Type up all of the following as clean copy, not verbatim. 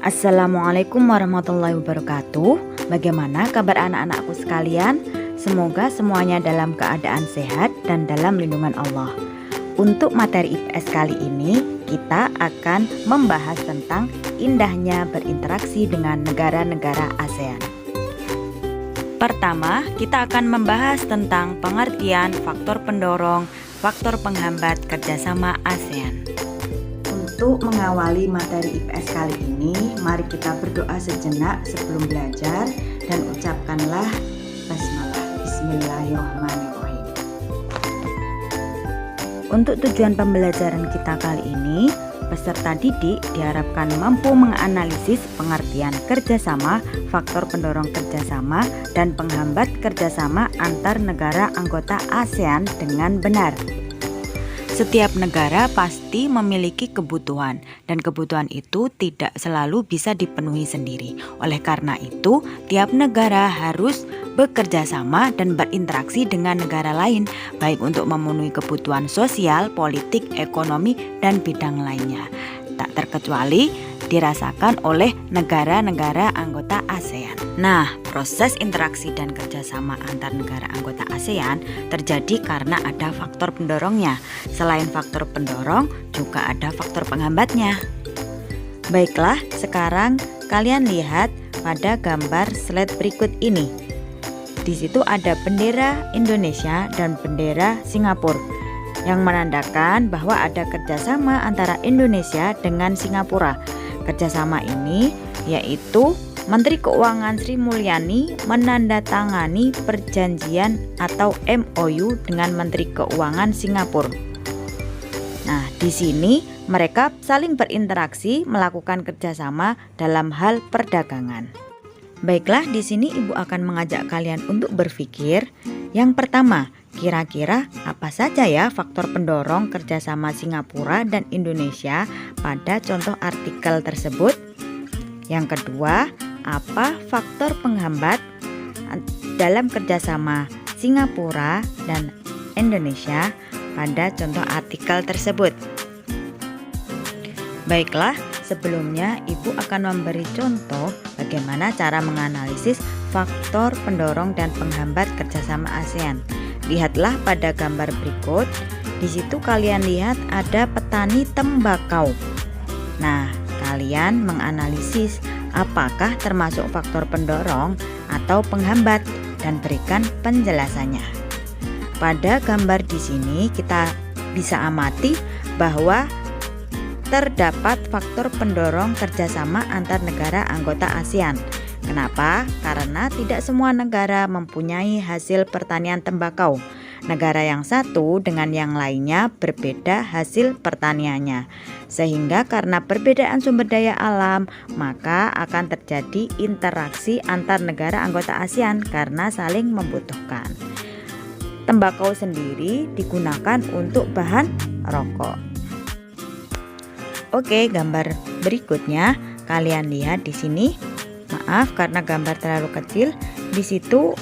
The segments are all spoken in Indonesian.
Assalamualaikum warahmatullahi wabarakatuh. Bagaimana kabar anak-anakku sekalian? Semoga semuanya dalam keadaan sehat dan dalam lindungan Allah. Untuk materi IPS kali ini, kita akan membahas tentang indahnya berinteraksi dengan negara-negara ASEAN. Pertama, kita akan membahas tentang pengertian faktor pendorong, faktor penghambat kerjasama ASEAN. Untuk mengawali materi IPS kali ini, mari kita berdoa sejenak sebelum belajar dan ucapkanlah basmalah. Bismillahirrahmanirrahim. Untuk tujuan pembelajaran kita kali ini, peserta didik diharapkan mampu menganalisis pengertian kerjasama, faktor pendorong kerjasama, dan penghambat kerjasama antar negara anggota ASEAN dengan benar. Setiap negara pasti memiliki kebutuhan, dan kebutuhan itu tidak selalu bisa dipenuhi sendiri. Oleh karena itu, tiap negara harus bekerja sama dan berinteraksi dengan negara lain, baik untuk memenuhi kebutuhan sosial, politik, ekonomi, dan bidang lainnya. Tak terkecuali dirasakan oleh negara-negara anggota ASEAN. Nah, proses interaksi dan kerjasama antar negara anggota ASEAN terjadi karena ada faktor pendorongnya. Selain faktor pendorong, juga ada faktor penghambatnya. Baiklah, sekarang kalian lihat pada gambar slide berikut ini. Di situ ada bendera Indonesia dan bendera Singapura, yang menandakan bahwa ada kerjasama antara Indonesia dengan Singapura. Kerjasama ini yaitu Menteri Keuangan Sri Mulyani menandatangani perjanjian atau MOU dengan Menteri Keuangan Singapura. Nah, di sini mereka saling berinteraksi melakukan kerjasama dalam hal perdagangan. Baiklah, di sini Ibu akan mengajak kalian untuk berpikir. Yang pertama, kira-kira apa saja ya faktor pendorong kerjasama Singapura dan Indonesia pada contoh artikel tersebut? Yang kedua, apa faktor penghambat dalam kerjasama Singapura dan Indonesia pada contoh artikel tersebut? Baiklah, sebelumnya Ibu akan memberi contoh bagaimana cara menganalisis faktor pendorong dan penghambat kerjasama ASEAN. Lihatlah pada gambar berikut. Di situ kalian lihat ada petani tembakau. Nah, kalian menganalisis apakah termasuk faktor pendorong atau penghambat dan berikan penjelasannya. Pada gambar di sini kita bisa amati bahwa terdapat faktor pendorong kerjasama antar negara anggota ASEAN. Kenapa? Karena tidak semua negara mempunyai hasil pertanian tembakau. Negara yang satu dengan yang lainnya berbeda hasil pertaniannya. Sehingga karena perbedaan sumber daya alam, maka akan terjadi interaksi antar negara anggota ASEAN karena saling membutuhkan. Tembakau sendiri digunakan untuk bahan rokok. Oke, gambar berikutnya kalian lihat di sini. Maaf karena gambar terlalu kecil. Di situ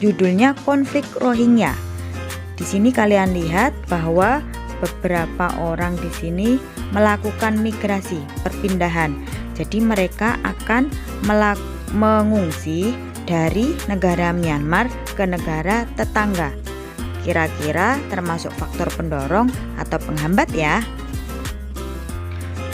judulnya konflik Rohingya. Di sini kalian lihat bahwa beberapa orang di sini melakukan migrasi, perpindahan. Jadi mereka akan mengungsi dari negara Myanmar ke negara tetangga. Kira-kira termasuk faktor pendorong atau penghambat ya?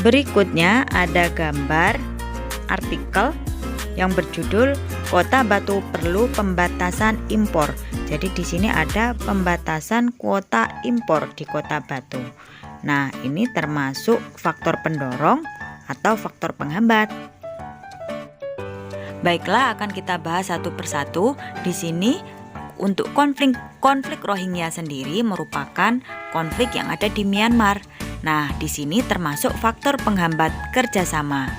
Berikutnya ada gambar artikel yang berjudul Kota Batu Perlu Pembatasan Impor. Jadi di sini ada pembatasan kuota impor di Kota Batu. Nah, ini termasuk faktor pendorong atau faktor penghambat. Baiklah, akan kita bahas satu persatu. Di sini untuk konflik Rohingya sendiri merupakan konflik yang ada di Myanmar. Nah, di sini termasuk faktor penghambat kerjasama,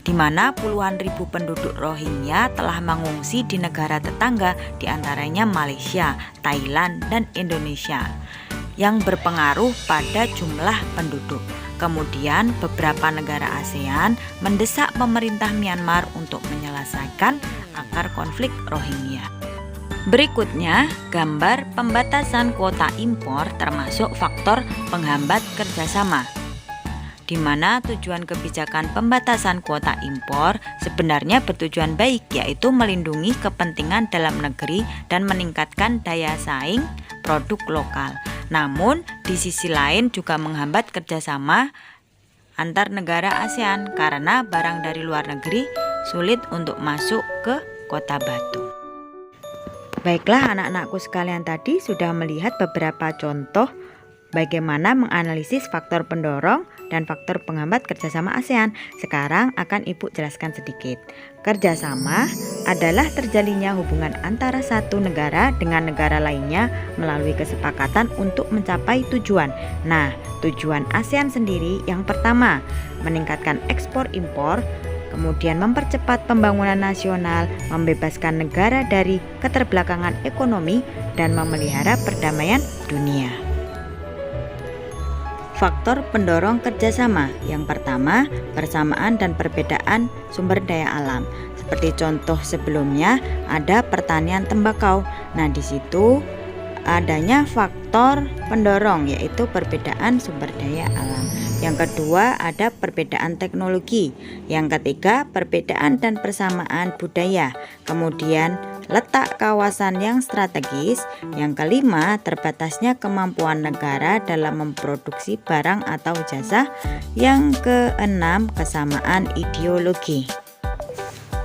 di mana puluhan ribu penduduk Rohingya telah mengungsi di negara tetangga, diantaranya Malaysia, Thailand, dan Indonesia, yang berpengaruh pada jumlah penduduk. Kemudian beberapa negara ASEAN mendesak pemerintah Myanmar untuk menyelesaikan akar konflik Rohingya. Berikutnya, gambar pembatasan kuota impor termasuk faktor penghambat kerjasama. di mana tujuan kebijakan pembatasan kuota impor sebenarnya bertujuan baik, yaitu melindungi kepentingan dalam negeri dan meningkatkan daya saing produk lokal. Namun, di sisi lain juga menghambat kerjasama antar negara ASEAN karena barang dari luar negeri sulit untuk masuk ke Kota Batu. Baiklah anak-anakku sekalian, tadi sudah melihat beberapa contoh bagaimana menganalisis faktor pendorong dan faktor penghambat kerjasama ASEAN. Sekarang akan Ibu jelaskan sedikit. Kerjasama adalah terjalinnya hubungan antara satu negara dengan negara lainnya melalui kesepakatan untuk mencapai tujuan. Nah, tujuan ASEAN sendiri yang pertama, meningkatkan ekspor impor, kemudian mempercepat pembangunan nasional, membebaskan negara dari keterbelakangan ekonomi, dan memelihara perdamaian dunia. Faktor pendorong kerjasama yang pertama, persamaan dan perbedaan sumber daya alam. Seperti contoh sebelumnya ada pertanian tembakau. Nah, di situ adanya faktor pendorong yaitu perbedaan sumber daya alam. Yang kedua ada perbedaan teknologi. Yang ketiga perbedaan dan persamaan budaya. Kemudian letak kawasan yang strategis. Yang kelima terbatasnya kemampuan negara dalam memproduksi barang atau jasa. Yang keenam kesamaan ideologi.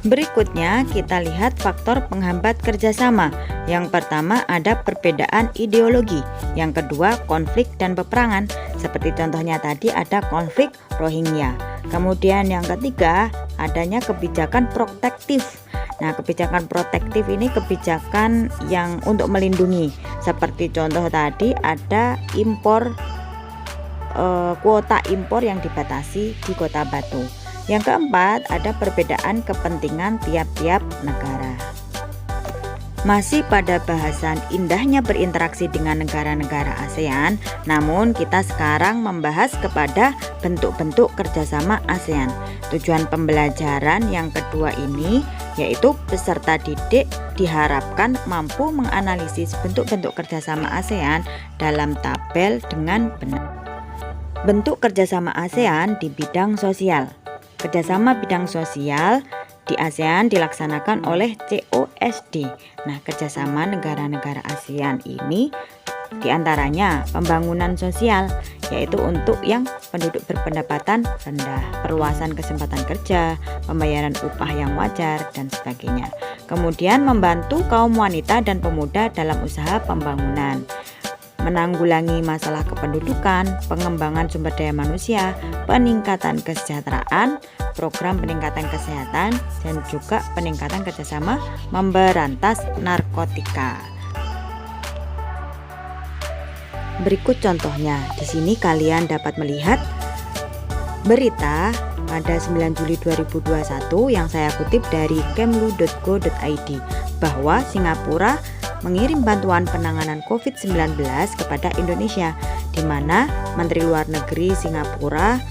Berikutnya kita lihat faktor penghambat kerjasama. Yang pertama ada perbedaan ideologi. Yang kedua konflik dan peperangan. Seperti contohnya tadi ada konflik Rohingya. Kemudian yang ketiga adanya kebijakan protektif. Nah, kebijakan protektif ini kebijakan yang untuk melindungi. Seperti contoh tadi ada impor kuota impor yang dibatasi di Kota Batu. Yang keempat, ada perbedaan kepentingan tiap-tiap negara. Masih pada bahasan indahnya berinteraksi dengan negara-negara ASEAN, namun kita sekarang membahas kepada bentuk-bentuk kerjasama ASEAN. Tujuan pembelajaran yang kedua ini yaitu peserta didik diharapkan mampu menganalisis bentuk-bentuk kerjasama ASEAN dalam tabel dengan benar. Bentuk kerjasama ASEAN di bidang sosial. Kerjasama bidang sosial di ASEAN dilaksanakan oleh COSD. Nah, kerjasama negara-negara ASEAN ini diantaranya pembangunan sosial, yaitu untuk yang penduduk berpendapatan rendah, perluasan kesempatan kerja, pembayaran upah yang wajar, dan sebagainya. Kemudian membantu kaum wanita dan pemuda dalam usaha pembangunan, menanggulangi masalah kependudukan, pengembangan sumber daya manusia, peningkatan kesejahteraan, program peningkatan kesehatan, dan juga peningkatan kerjasama memberantas narkotika. Berikut contohnya. Di sini kalian dapat melihat berita pada 9 Juli 2021 yang saya kutip dari kemlu.go.id bahwa Singapura mengirim bantuan penanganan COVID-19 kepada Indonesia, di mana Menteri Luar Negeri Singapura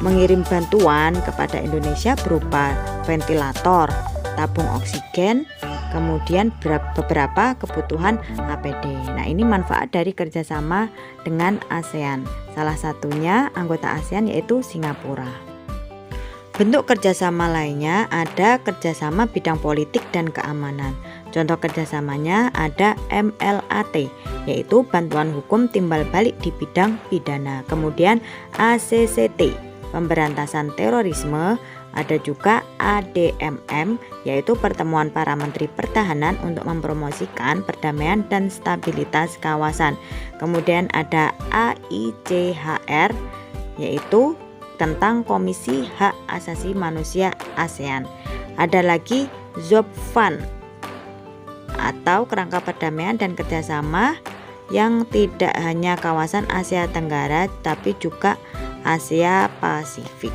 mengirim bantuan kepada Indonesia berupa ventilator, tabung oksigen, kemudian beberapa kebutuhan APD. Nah, ini manfaat dari kerjasama dengan ASEAN. Salah satunya anggota ASEAN yaitu Singapura. Bentuk kerjasama lainnya ada kerjasama bidang politik dan keamanan. Contoh kerjasamanya ada MLAT, yaitu bantuan hukum timbal balik di bidang pidana. Kemudian ACCT, pemberantasan terorisme. Ada juga ADMM, yaitu pertemuan para menteri pertahanan untuk mempromosikan perdamaian dan stabilitas kawasan. Kemudian ada AICHR, yaitu tentang Komisi Hak Asasi Manusia ASEAN. Ada lagi ZOPFAN, atau kerangka perdamaian dan kerjasama yang tidak hanya kawasan Asia Tenggara tapi juga Asia Pasifik.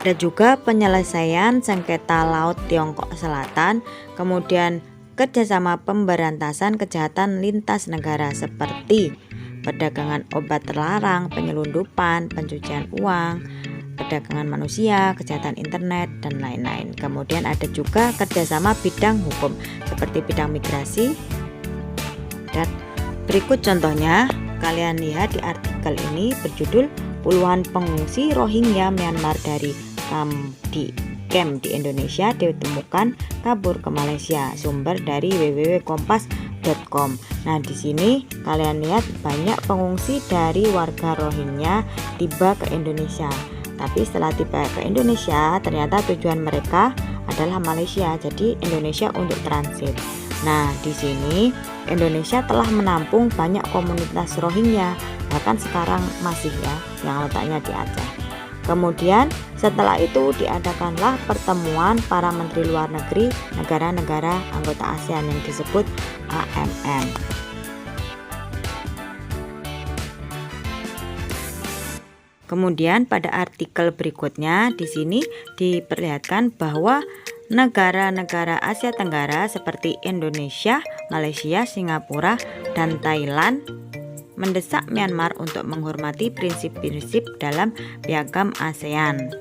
Ada juga penyelesaian sengketa laut Tiongkok Selatan, kemudian kerjasama pemberantasan kejahatan lintas negara seperti perdagangan obat terlarang, penyelundupan, pencucian uang, perdagangan manusia, kejahatan internet, dan lain-lain. Kemudian ada juga kerjasama bidang hukum seperti bidang migrasi. Dan berikut contohnya, kalian lihat di artikel ini berjudul puluhan pengungsi Rohingya Myanmar dari camp di Indonesia ditemukan kabur ke Malaysia. Sumber dari www.kompas.com. Nah, di sini kalian lihat banyak pengungsi dari warga Rohingya tiba ke Indonesia. Tapi setelah tiba ke Indonesia, ternyata tujuan mereka adalah Malaysia. Jadi Indonesia untuk transit. Nah, di sini Indonesia telah menampung banyak komunitas Rohingya, bahkan sekarang masih ya, yang letaknya di Aceh. Kemudian setelah itu diadakanlah pertemuan para menteri luar negeri negara-negara anggota ASEAN yang disebut AMM. Kemudian pada artikel berikutnya di sini diperlihatkan bahwa negara-negara Asia Tenggara seperti Indonesia, Malaysia, Singapura, dan Thailand mendesak Myanmar untuk menghormati prinsip-prinsip dalam piagam ASEAN.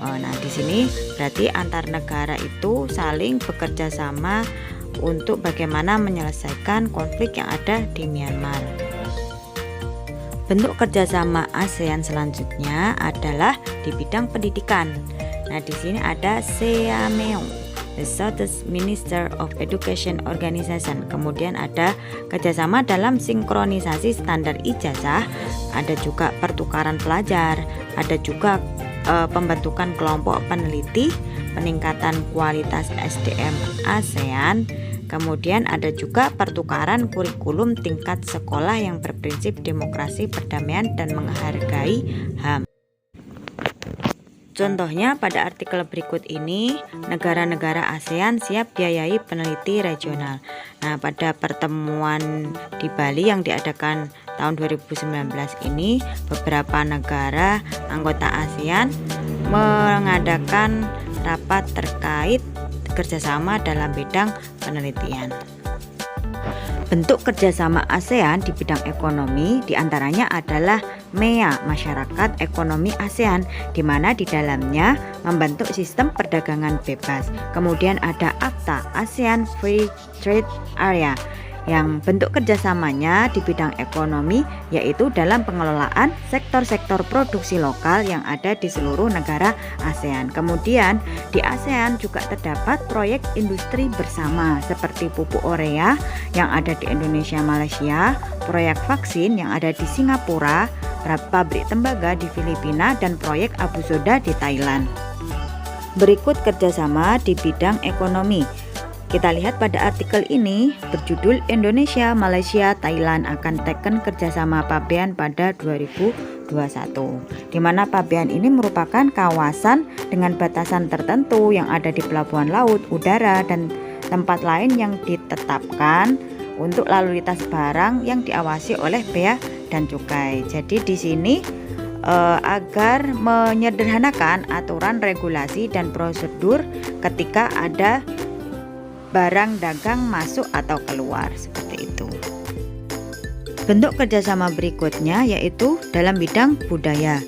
Nah, di sini berarti antar negara itu saling bekerja sama untuk bagaimana menyelesaikan konflik yang ada di Myanmar. Bentuk kerjasama ASEAN selanjutnya adalah di bidang pendidikan. Nah, di sini ada SEAMEO, the Southeast Minister of Education Organization. Kemudian ada kerjasama dalam sinkronisasi standar ijazah, ada juga pertukaran pelajar, ada juga pembentukan kelompok peneliti, peningkatan kualitas SDM ASEAN. Kemudian ada juga pertukaran kurikulum tingkat sekolah yang berprinsip demokrasi, perdamaian, dan menghargai HAM. Contohnya pada artikel berikut ini, negara-negara ASEAN siap biayai peneliti regional. Nah, pada pertemuan di Bali yang diadakan tahun 2019 ini, beberapa negara anggota ASEAN mengadakan rapat terkait kerjasama dalam bidang penelitian. Bentuk kerjasama ASEAN di bidang ekonomi diantaranya adalah MEA, Masyarakat Ekonomi ASEAN, di mana di dalamnya membentuk sistem perdagangan bebas. Kemudian ada AFTA, ASEAN Free Trade Area, yang bentuk kerjasamanya di bidang ekonomi yaitu dalam pengelolaan sektor-sektor produksi lokal yang ada di seluruh negara ASEAN. Kemudian di ASEAN juga terdapat proyek industri bersama seperti pupuk urea yang ada di Indonesia, Malaysia, proyek vaksin yang ada di Singapura, pabrik tembaga di Filipina, dan proyek Abu Soda di Thailand. Berikut kerjasama di bidang ekonomi. Kita lihat pada artikel ini berjudul Indonesia, Malaysia, Thailand akan teken kerjasama pabean pada 2021, di mana pabean ini merupakan kawasan dengan batasan tertentu yang ada di pelabuhan laut, udara, dan tempat lain yang ditetapkan untuk lalu lintas barang yang diawasi oleh bea dan cukai. Jadi di sini agar menyederhanakan aturan, regulasi, dan prosedur ketika ada barang dagang masuk atau keluar, seperti itu. Bentuk kerjasama berikutnya yaitu dalam bidang budaya.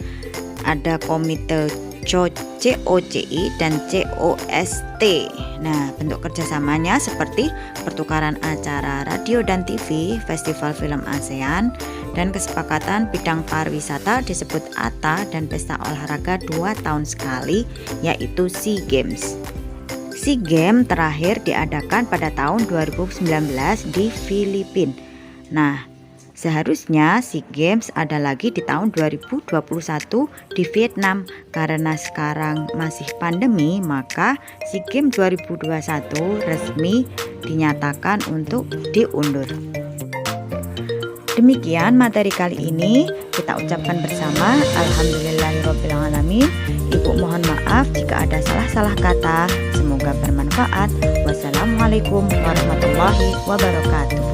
Ada komite COCI dan COST. Nah, bentuk kerjasamanya seperti pertukaran acara radio dan TV, festival film ASEAN, dan kesepakatan bidang pariwisata disebut ATA, dan pesta olahraga 2 tahun sekali yaitu SEA Games. SEA Games terakhir diadakan pada tahun 2019 di Filipina. Nah, seharusnya SEA Games ada lagi di tahun 2021 di Vietnam. Karena sekarang masih pandemi, maka SEA Games 2021 resmi dinyatakan untuk diundur. Demikian materi kali ini, kita ucapkan bersama alhamdulillahirobbilalamin. Ibu mohon maaf jika ada salah-salah kata. Semoga bermanfaat. Wassalamualaikum warahmatullahi wabarakatuh.